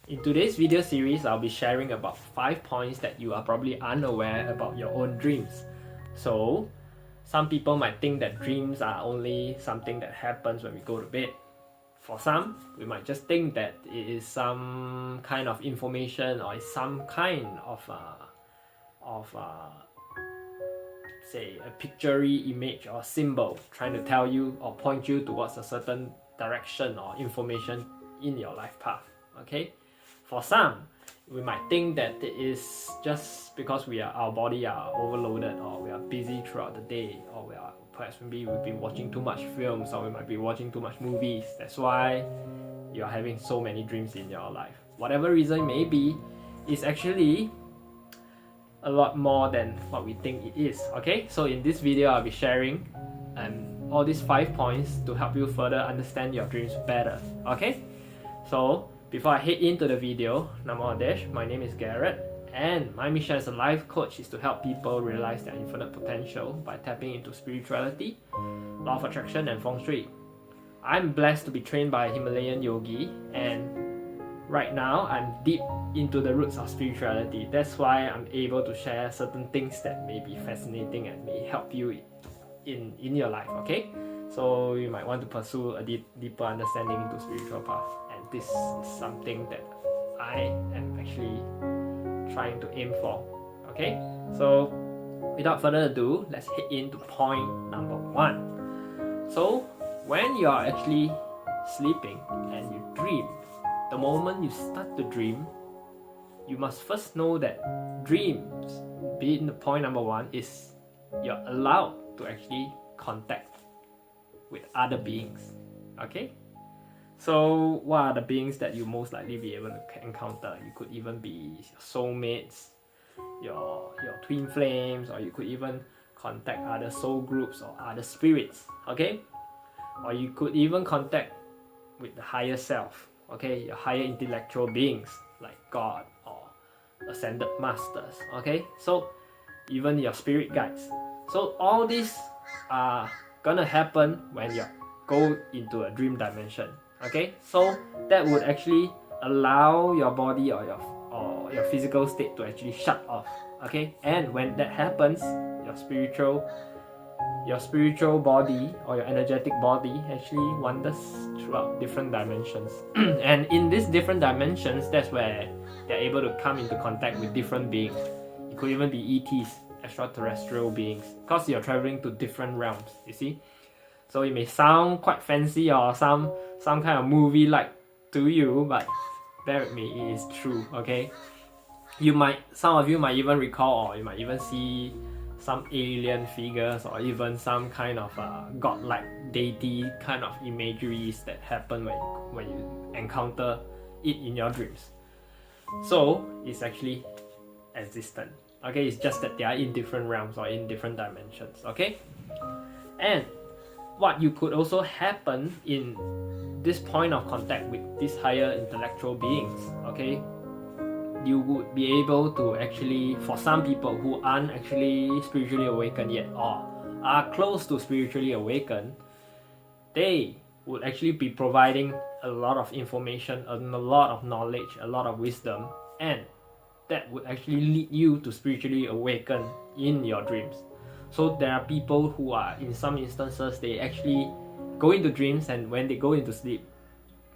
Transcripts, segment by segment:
In today's video series, I'll be sharing about 5 points that you are probably unaware about your own dreams. So, some people might think that dreams are only something that happens when we go to bed. For some, we might just think that it is some kind of information or some kind of say a pictory image or symbol trying to tell you or point you towards a certain direction or information in your life path. Okay, for some, we might think that it is just because our body are overloaded, or we are busy throughout the day, or perhaps maybe we've been watching too much films, or we might be watching too much movies. That's why you're having so many dreams in your life. Whatever reason it may be, it's actually a lot more than what we think it is. Okay, so in this video I'll be sharing all these 5 points to help you further understand your dreams better. Okay, so before I head into the video, Namo Adesh, my name is Garret, and my mission as a life coach is to help people realize their infinite potential by tapping into spirituality, law of attraction, and feng shui. I'm blessed to be trained by a Himalayan yogi, and right now I'm deep into the roots of spirituality. That's why I'm able to share certain things that may be fascinating and may help you in your life. Okay, so you might want to pursue a deeper understanding into spiritual path, and this is something that I am actually trying to aim for. Okay, so without further ado, let's head into point number 1. So when you are actually sleeping and you dream, the moment you start to dream, you must first know that dreams, being the point number 1, is you're allowed to actually contact with other beings. Okay, so what are the beings that you most likely be able to encounter? You could even be your soulmates, your twin flames, or you could even contact other soul groups or other spirits. Okay, or you could even contact with the higher self. Okay, your higher intellectual beings like God or ascended masters. Okay, so even your spirit guides. So all these are gonna happen when you go into a dream dimension. Okay, so that would actually allow your body or your physical state to actually shut off. Okay, and when that happens, your spiritual body or your energetic body actually wanders throughout different dimensions. And in these different dimensions, that's where they're able to come into contact with different beings. It could even be ETs, extraterrestrial beings, because you're traveling to different realms, you see. So it may sound quite fancy or some kind of movie like to you, but bear with me, it is true. Okay, some of you might even recall, or you might even see some alien figures, or even some kind of godlike deity kind of imageries that happen when you encounter it in your dreams. So it's actually existent. Okay, it's just that they are in different realms or in different dimensions. Okay, and what you could also happen in this point of contact with these higher intellectual beings, okay, you would be able to actually, for some people who aren't actually spiritually awakened yet or are close to spiritually awakened, they would actually be providing a lot of information, a lot of knowledge, a lot of wisdom, and that would actually lead you to spiritually awaken in your dreams. So there are people who are, in some instances, they actually go into dreams, and when they go into sleep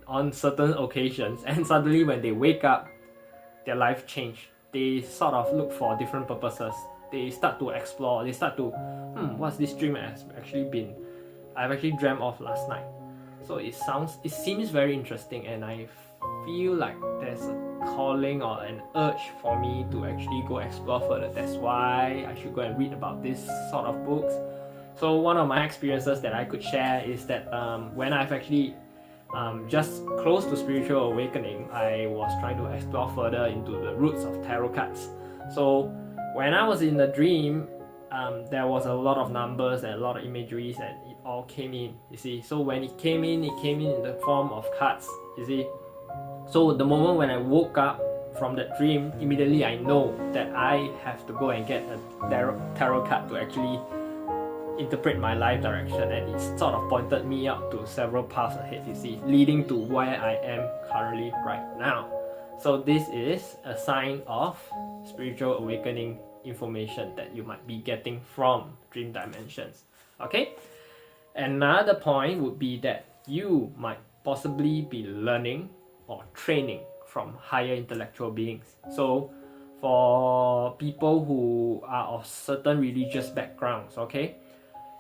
on certain occasions, and suddenly when they wake up, their life change. They sort of look for different purposes. They start to explore. They start to, what's this dream I've actually dreamt of last night. So it seems very interesting, and I feel like there's a calling or an urge for me to actually go explore further. That's why I should go and read about this sort of books. So one of my experiences that I could share is that when I've actually just close to spiritual awakening, I was trying to explore further into the roots of tarot cards. So when I was in the dream, there was a lot of numbers and a lot of imageries, and it all came in, you see. So when it came in the form of cards, you see. So the moment when I woke up from that dream, immediately I know that I have to go and get a tarot card to actually interpret my life direction, and it sort of pointed me out to several paths ahead, you see, leading to where I am currently right now. So this is a sign of spiritual awakening information that you might be getting from dream dimensions. Okay? Another point would be that you might possibly be learning or training from higher intellectual beings. So for people who are of certain religious backgrounds, okay,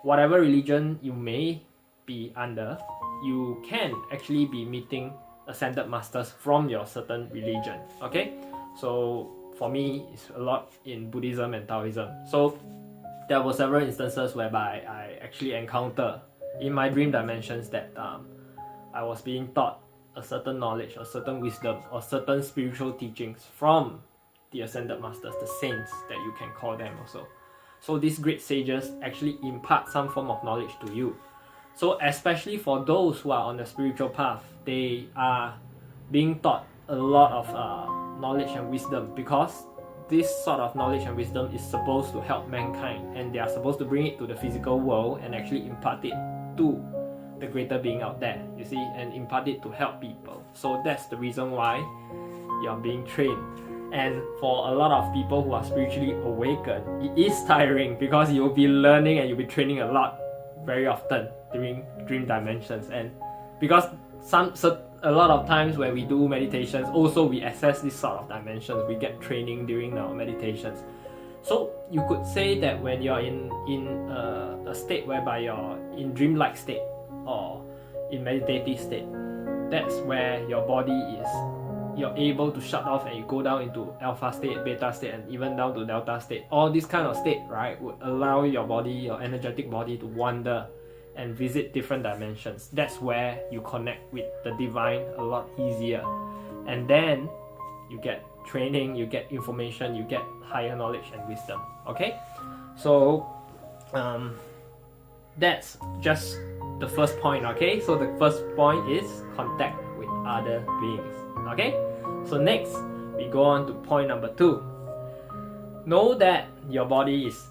whatever religion you may be under, you can actually be meeting ascended masters from your certain religion. Okay, so for me, it's a lot in Buddhism and Taoism. So there were several instances whereby I actually encountered in my dream dimensions that I was being taught a certain knowledge, a certain wisdom, or certain spiritual teachings from the ascended masters, the saints that you can call them also. So these great sages actually impart some form of knowledge to you. So especially for those who are on the spiritual path, they are being taught a lot of knowledge and wisdom, because this sort of knowledge and wisdom is supposed to help mankind, and they are supposed to bring it to the physical world and actually impart it to the greater being out there, you see, and impart it to help people. So that's the reason why you're being trained. And for a lot of people who are spiritually awakened, it is tiring, because you'll be learning and you'll be training a lot very often during dream dimensions. And because a lot of times when we do meditations, also we access this sort of dimensions, we get training during our meditations. So you could say that when you're in a state whereby you're in dreamlike state or in meditative state, that's where your body is, you're able to shut off and you go down into alpha state, beta state, and even down to delta state. All this kind of state, right, would allow your body, your energetic body, to wander and visit different dimensions. That's where you connect with the divine a lot easier. And then you get training, you get information, you get higher knowledge and wisdom. Okay? So that's just the first point, okay? So the first point is contact with other beings. Okay? So next, we go on to point number 2. Know that your body is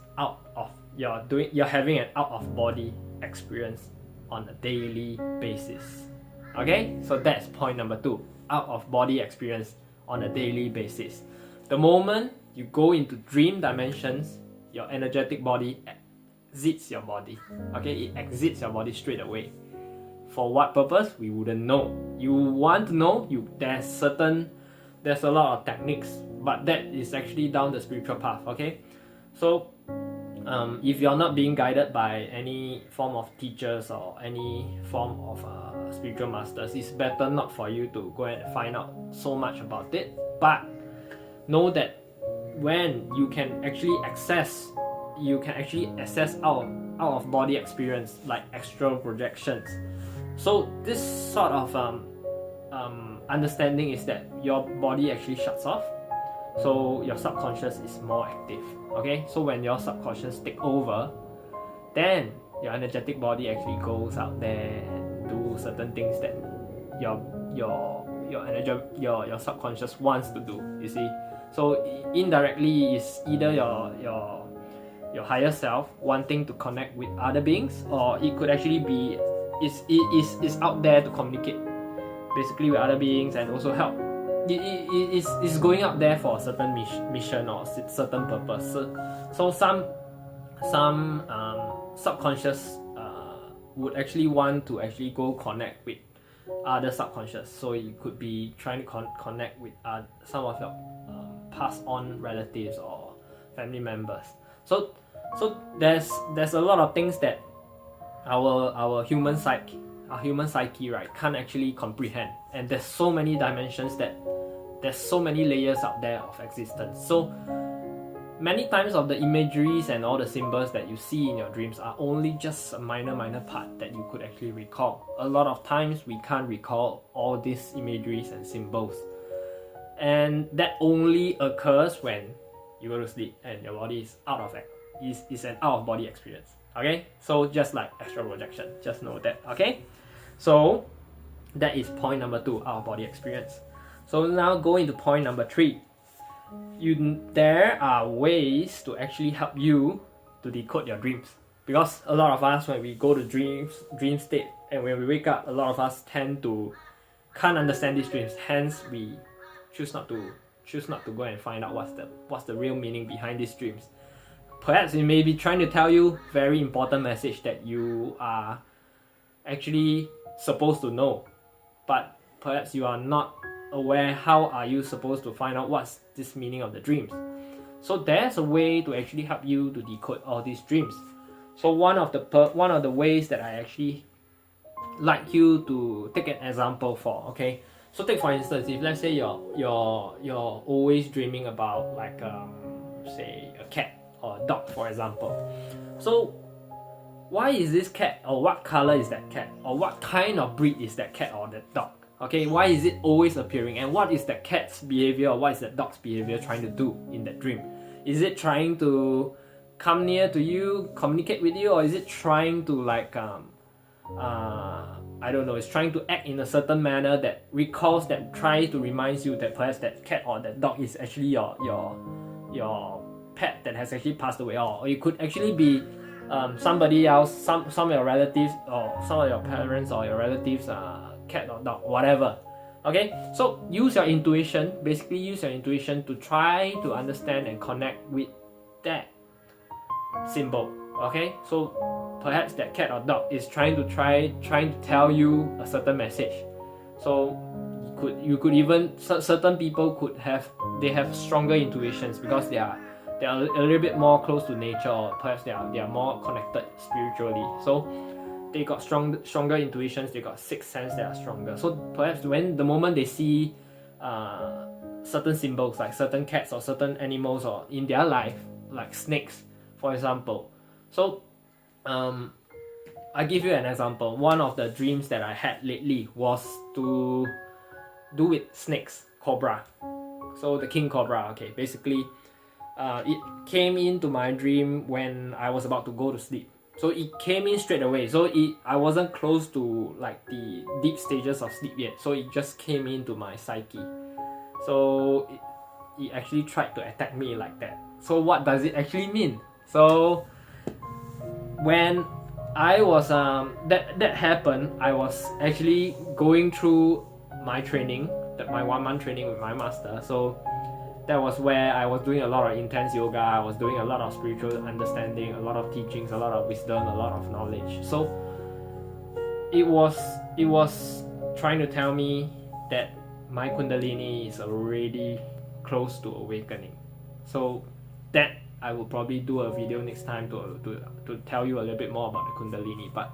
you're having an out of body experience on a daily basis. Okay? So that's point number 2. Out of body experience on a daily basis. The moment you go into dream dimensions, your energetic body exits your body. Okay? It exits your body straight away. For what purpose? We wouldn't know. You want to know? There's a lot of techniques, but that is actually down the spiritual path. Okay, so if you're not being guided by any form of teachers or any form of spiritual masters, it's better not for you to go and find out so much about it. But know that when you can actually access out of body experience, like astral projections. So this sort of understanding is that your body actually shuts off, so your subconscious is more active. Okay, so when your subconscious take over, then your energetic body actually goes out there and do certain things that your subconscious wants to do. You see, so indirectly it's either your higher self wanting to connect with other beings, or it could actually be is out there to communicate basically with other beings and also help. It's going out there for a certain mission or certain purpose. So some subconscious would actually want to actually go connect with other subconscious. So you could be trying to connect with some of your passed on relatives or family members. So there's a lot of things that our human psyche, right, can't actually comprehend. And there's so many dimensions, there's so many layers out there of existence. So many times of the imageries and all the symbols that you see in your dreams are only just a minor part that you could actually recall. A lot of times we can't recall all these imageries and symbols, and that only occurs when you go to sleep and your body is out of it. Is an out of body experience. Okay, so just like astral projection, just know that. Okay, so that is point number 2, out of body experience. So now go into point number 3. There are ways to actually help you to decode your dreams, because a lot of us, when we go to dream state, and when we wake up, a lot of us tend to can't understand these dreams. Hence, we choose not to go and find out what's the real meaning behind these dreams. Perhaps it may be trying to tell you very important message that you are actually supposed to know, but perhaps you are not aware how are you supposed to find out what's this meaning of the dreams. So there's a way to actually help you to decode all these dreams. So one of the ways that I actually like you to take an example for, okay? So take for instance, if let's say you're always dreaming about like say a cat or a dog, for example. So why is this cat, or what color is that cat, or what kind of breed is that cat or that dog? Okay, why is it always appearing, and what is that cat's behavior or what is that dog's behavior trying to do in that dream? Is it trying to come near to you, communicate with you, or is it trying to like I don't know, it's trying to act in a certain manner that recalls, that tries to remind you that perhaps that cat or that dog is actually your pet that has actually passed away, or it could actually be somebody else, some of your relatives, or some of your parents or your relatives cat or dog, whatever. Okay, so use your intuition, basically use your intuition to try to understand and connect with that symbol. Okay, so perhaps that cat or dog is trying to tell you a certain message. So you could even, certain people could have stronger intuitions because they are a little bit more close to nature, or perhaps they are more connected spiritually. So they got stronger intuitions, they got sixth sense that are stronger. So perhaps the moment they see certain symbols like certain cats or certain animals or in their life, like snakes, for example. So I give you an example. One of the dreams that I had lately was to do with snakes, cobra. So the king cobra, okay, basically it came into my dream when I was about to go to sleep. So it came in straight away. So I wasn't close to like the deep stages of sleep yet. So it just came into my psyche. So it actually tried to attack me like that. So what does it actually mean? So when I was that happened, I was actually going through my training, my 1 month training with my master. So that was where I was doing a lot of intense yoga, I was doing a lot of spiritual understanding, a lot of teachings, a lot of wisdom, a lot of knowledge. So it was trying to tell me that my Kundalini is already close to awakening. So that I will probably do a video next time to tell you a little bit more about the Kundalini. But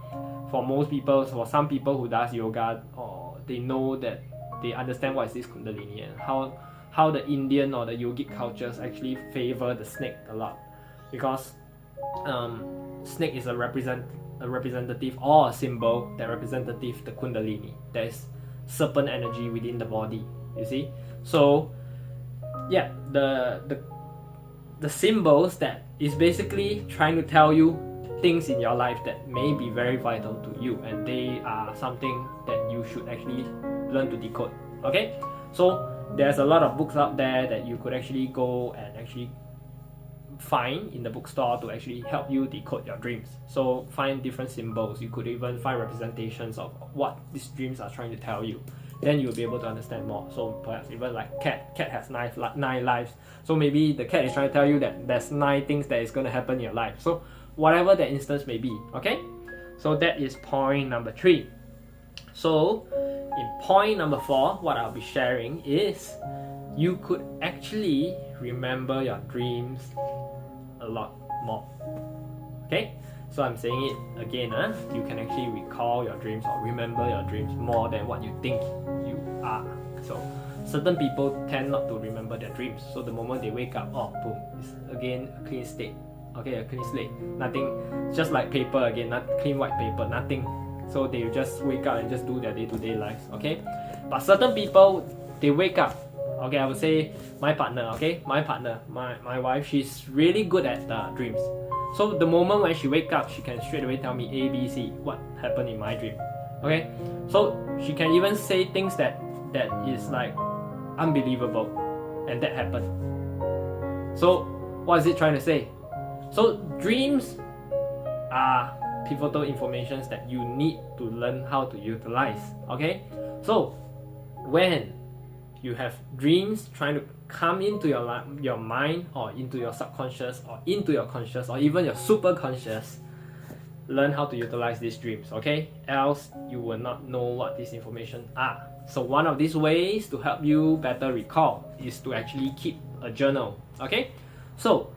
for most people, for some people who does yoga, or they know that they understand what is this Kundalini and how the Indian or the yogic cultures actually favor the snake a lot, because snake is a representative or a symbol that representative the Kundalini. There is serpent energy within the body, you see. So yeah, the symbols that is basically trying to tell you things in your life that may be very vital to you, and they are something that you should actually learn to decode. Okay, so there's a lot of books out there that you could actually go and actually find in the bookstore to actually help you decode your dreams. So find different symbols. You could even find representations of what these dreams are trying to tell you. Then you'll be able to understand more. So perhaps even like cat has 9 lives. So maybe the cat is trying to tell you that there's 9 things that is going to happen in your life. So whatever that instance may be, okay? So that is point number 3. So in point number 4, what I'll be sharing is you could actually remember your dreams a lot more. Okay? So I'm saying it again, you can actually recall your dreams or remember your dreams more than what you think you are. So certain people tend not to remember their dreams. So the moment they wake up, oh boom, it's again a clean state. Okay, a clean slate. Nothing, just like paper again, not clean white paper, nothing. So they just wake up and just do their day-to-day lives, okay? But certain people, they wake up, okay, I would say my partner, okay? My wife, she's really good at dreams. So the moment when she wakes up, she can straight away tell me A, B, C, what happened in my dream, okay? So she can even say things that is like unbelievable, and that happened. So what is it trying to say? So dreams are pivotal informations that you need to learn how to utilize, okay? So when you have dreams trying to come into your mind or into your subconscious or into your conscious or even your superconscious, learn how to utilize these dreams, okay? Else you will not know what this information are. So one of these ways to help you better recall is to actually keep a journal, okay? So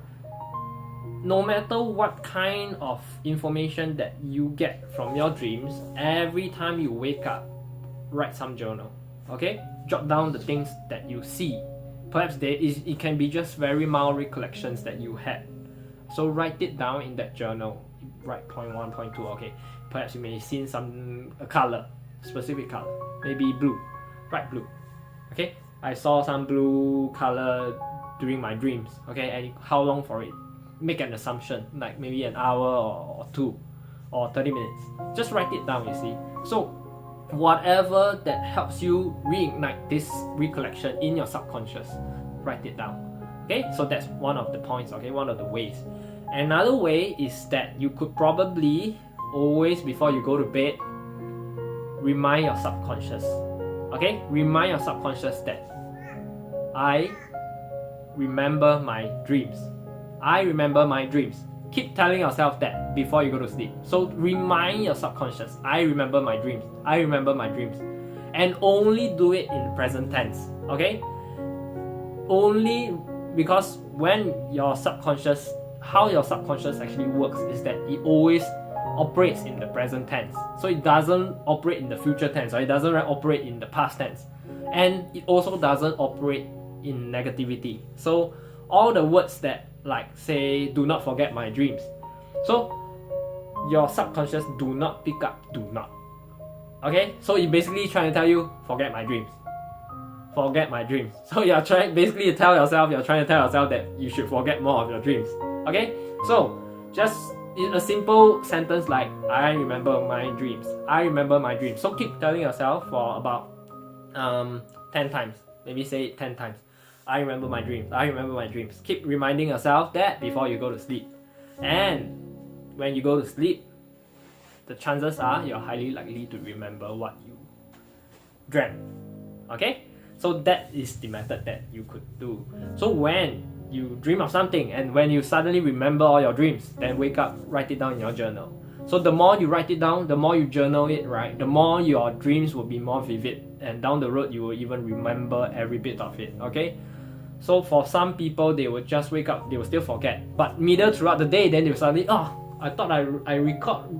no matter what kind of information that you get from your dreams, every time you wake up, write some journal, okay? Jot down the things that you see. Perhaps it can be just very mild recollections that you had. So write it down in that journal. Write point 1, point 2, okay? Perhaps you may see a color, specific color, maybe blue. Write blue, okay? I saw some blue color during my dreams, okay? And how long for it? Make an assumption, like maybe an hour or 2 or 30 minutes. Just write it down, you see. So whatever that helps you reignite this recollection in your subconscious, write it down, okay? So that's one of the points, okay? One of the ways. Another way is that you could probably always, before you go to bed, remind your subconscious, okay? Remind your subconscious that I remember my dreams. I remember my dreams. Keep telling yourself that before you go to sleep. So remind your subconscious, I remember my dreams. I remember my dreams. And only do it in present tense, okay? Only because when your subconscious, how your subconscious actually works is that it always operates in the present tense. So it doesn't operate in the future tense, or it doesn't operate in the past tense. And it also doesn't operate in negativity. So all the words that, like, say, do not forget my dreams. So your subconscious do not pick up do not. Okay? So it basically trying to tell you, forget my dreams. Forget my dreams. So you're trying basically to tell yourself, you're trying to tell yourself that you should forget more of your dreams. Okay? So just a simple sentence like, I remember my dreams. I remember my dreams. So keep telling yourself for about 10 times. Maybe say it 10 times. I remember my dreams. I remember my dreams. Keep reminding yourself that before you go to sleep. And when you go to sleep, the chances are you're highly likely to remember what you dreamt. Okay? So that is the method that you could do. So when you dream of something and when you suddenly remember all your dreams, then wake up, write it down in your journal. So the more you write it down, the more you journal it, right? The more your dreams will be more vivid, and down the road you will even remember every bit of it, okay? So for some people, they will just wake up, they will still forget. But middle throughout the day, then they will suddenly, oh, I thought I recalled,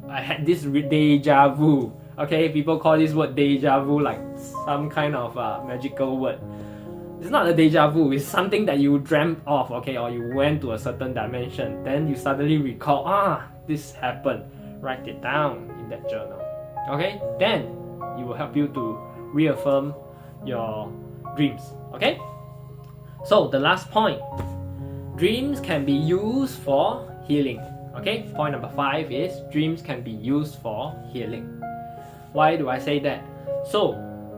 I had this deja vu. Okay, people call this word deja vu like some kind of magical word. It's not a deja vu, it's something that you dreamt of, okay, or you went to a certain dimension. Then you suddenly recall, this happened. Write it down in that journal. Okay, then it will help you to reaffirm your dreams. Okay? So the last point, dreams can be used for healing. Okay, point number 5 is dreams can be used for healing. Why do I say that? So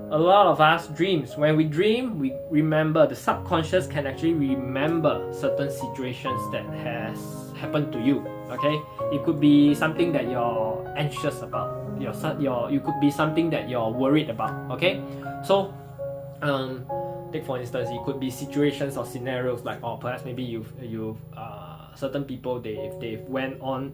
a lot of us dreams, when we dream, we remember, the subconscious can actually remember certain situations that has happened to you. Okay, it could be something that you're anxious about, it could be something that you're worried about. Okay, so take for instance, it could be situations or scenarios like, or perhaps maybe you've certain people, they've went on,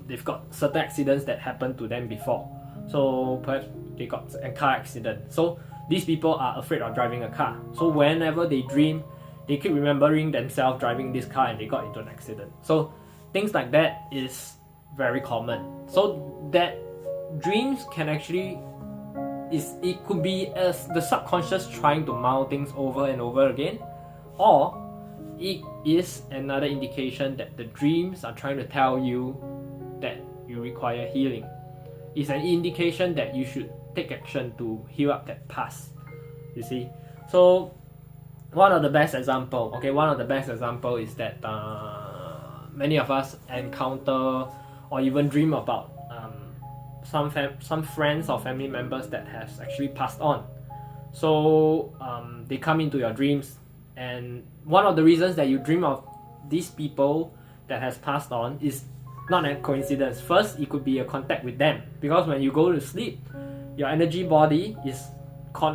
they've got certain accidents that happened to them before. So perhaps they got a car accident. So these people are afraid of driving a car. So whenever they dream, they keep remembering themselves driving this car and they got into an accident. So things like that is very common. So that dreams can actually, it could be as the subconscious trying to mull things over and over again, or it is another indication that the dreams are trying to tell you that you require healing. It's an indication that you should take action to heal up that past. You see? So one of the best example is that many of us encounter or even dream about some friends or family members that has actually passed on. So they come into your dreams, and one of the reasons that you dream of these people that has passed on is not a coincidence. First, it could be a contact with them, because when you go to sleep, your energy body is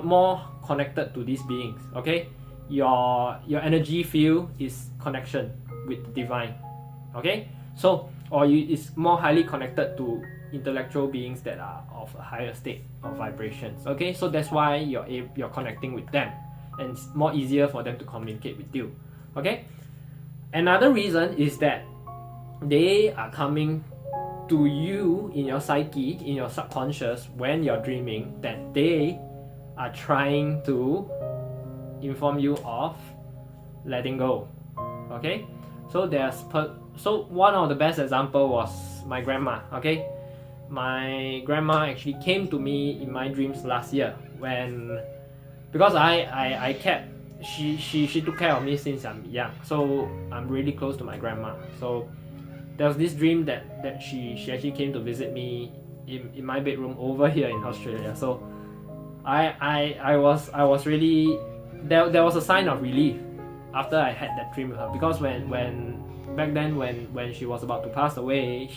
more connected to these beings. Okay, your energy field is connection with the divine. Okay, so it's more highly connected to intellectual beings that are of a higher state of vibrations. Okay, so that's why you're connecting with them, and it's more easier for them to communicate with you. Okay, another reason is that they are coming to you in your psyche, in your subconscious, when you're dreaming, that they are trying to inform you of letting go. Okay, so so one of the best example was my grandma. Okay, my grandma actually came to me in my dreams last year because I kept she took care of me since I'm young, so I'm really close to my grandma. So there was this dream that she actually came to visit me in my bedroom over here in Australia. So I was really there was a sign of relief after I had that dream with her, because when back then when she was about to pass away,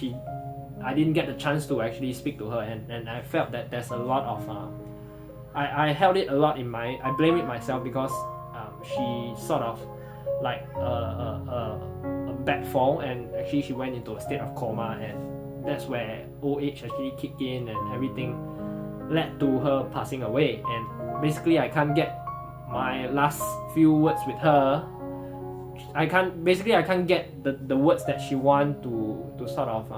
I didn't get the chance to actually speak to her, and I felt that there's a lot of I held it a lot in I blame it myself, because she sort of like a bad fall, and actually she went into a state of coma, and that's where old age actually kicked in, and everything led to her passing away. And basically I can't get my last few words with her. I can't get the words that she want to sort of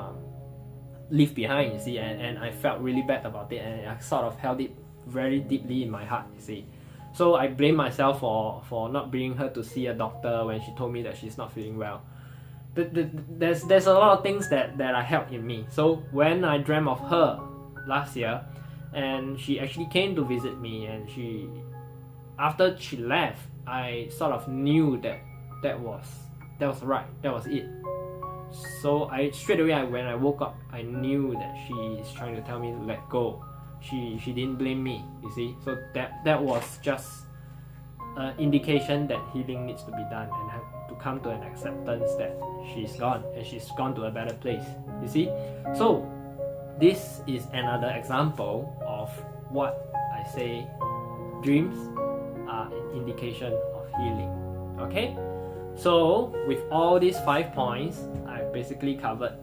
leave behind, you see, and I felt really bad about it, and I sort of held it very deeply in my heart, you see. So I blame myself for not bringing her to see a doctor when she told me that she's not feeling well. There's a lot of things that I held in me. So when I dreamt of her last year, and she actually came to visit me, and after she left, I sort of knew that was right, that was it. So straight away when I woke up, I knew that she is trying to tell me to let go. She didn't blame me, you see. So that was just an indication that healing needs to be done, and I have to come to an acceptance that she's gone, and she's gone to a better place, you see. So this is another example of what I say dreams are an indication of healing. Okay, so with all these 5 points, I've basically covered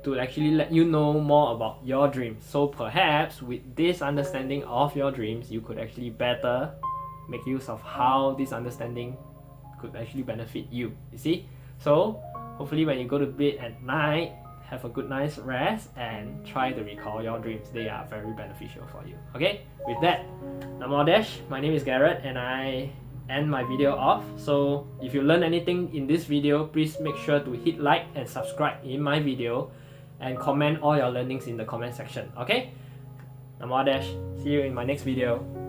to actually let you know more about your dreams. So perhaps with this understanding of your dreams, you could actually better make use of how this understanding could actually benefit you, you see. So hopefully when you go to bed at night, have a good night's rest and try to recall your dreams. They are very beneficial for you. Okay, with that, Namo Desh, my name is Garret, and I end my video off. So if you learn anything in this video, please make sure to hit like and subscribe in my video, and comment all your learnings in the comment section. Okay, Namo Desh, see you in my next video.